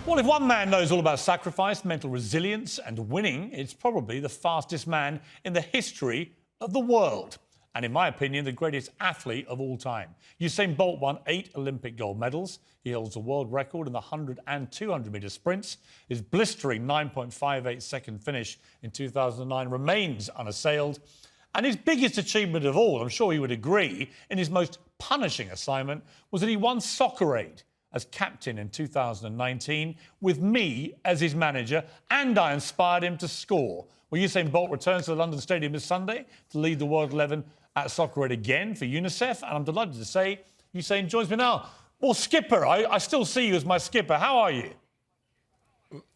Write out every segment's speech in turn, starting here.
Well, if one man knows all about sacrifice, mental resilience and winning, it's probably the fastest man in the history of the world. And in my opinion, the greatest athlete of all time. Usain Bolt won 8 Olympic gold medals. He holds a world record in the 100 and 200-metre sprints. His blistering 9.58-second finish in 2009 remains unassailed. And his biggest achievement of all, I'm sure he would agree, in his most punishing assignment, was that he won Soccer Aid as captain in 2019 with me as his manager, and I inspired him to score. Well, Usain Bolt returns to the London Stadium this Sunday to lead the World 11 at Soccer Aid again for UNICEF, and I'm delighted to say Usain joins me now. Well, skipper, I still see you as my skipper. How are you?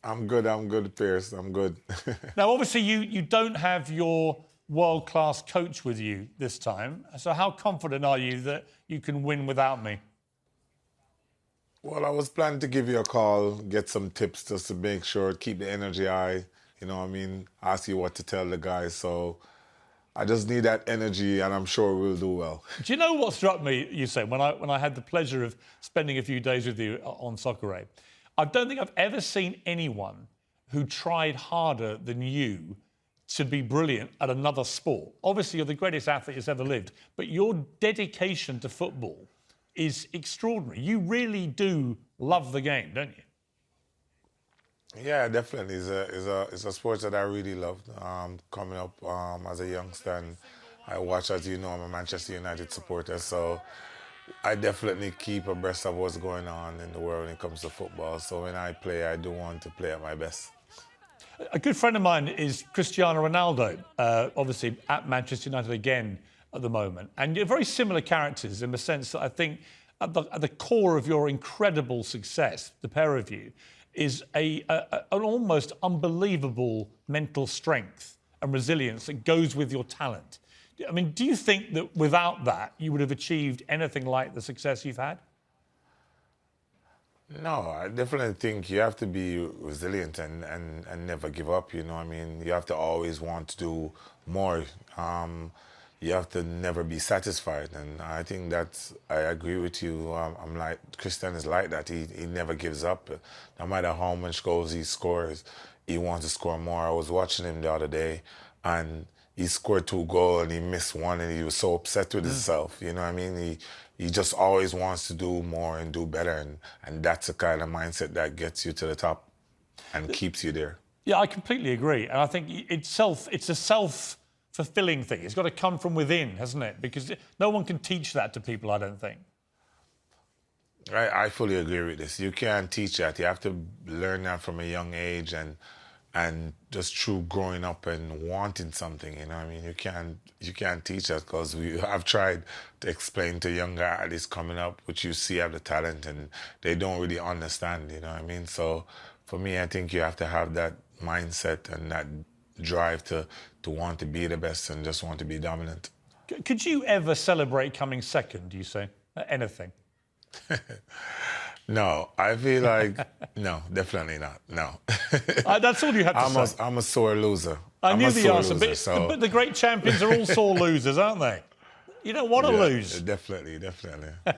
I'm good, Piers, I'm good. Now, obviously, you don't have your world-class coach with you this time, so how confident are you that you can win without me? Well, I was planning to give you a call, get some tips just to make sure, keep the energy high, you know what I mean, ask you what to tell the guys, so I just need that energy and I'm sure we'll do well. Do you know what struck me, Usain, when I had the pleasure of spending a few days with you on Soccer Aid? I don't think I've ever seen anyone who tried harder than you to be brilliant at another sport. Obviously, you're the greatest athlete that's ever lived, but your dedication to football is extraordinary. You really do love the game, don't you? Yeah, definitely. It's a sport that I really loved. Coming up as a youngster, and I watch, as you know, I'm a Manchester United supporter, so I definitely keep abreast of what's going on in the world when it comes to football. So when I play, I do want to play at my best. A good friend of mine is Cristiano Ronaldo, obviously at Manchester United again at the moment. And you're very similar characters in the sense that I think at the core of your incredible success, the pair of you, is an almost unbelievable mental strength and resilience that goes with your talent. I mean, do you think that without that, you would have achieved anything like the success you've had? No, I definitely think you have to be resilient and never give up, you know what I mean? You have to always want to do more. You have to never be satisfied, and I think I agree with you. I'm like, Cristiano is like that. He never gives up. No matter how much goals he scores, he wants to score more. I was watching him the other day, and he scored 2 goals and he missed 1, and he was so upset with himself. You know what I mean? He just always wants to do more and do better, and that's the kind of mindset that gets you to the top and keeps you there. Yeah, I completely agree, and I think it's a self-fulfilling thing. It's got to come from within, hasn't it? Because no one can teach that to people, I don't think. I fully agree with this. You can't teach that. You have to learn that from a young age, and just through growing up and wanting something, you know what I mean? You can't teach that, because I've tried to explain to younger athletes coming up, which you see have the talent, and they don't really understand, you know what I mean? So for me, I think you have to have that mindset and that drive to want to be the best and just want to be dominant. Could you ever celebrate coming second, do you say? Anything? No, I feel like, no, definitely not, no. That's all you had to say. I'm a sore loser. I knew the answer, loser, but the great champions are all sore losers, aren't they? You don't want to lose. Definitely.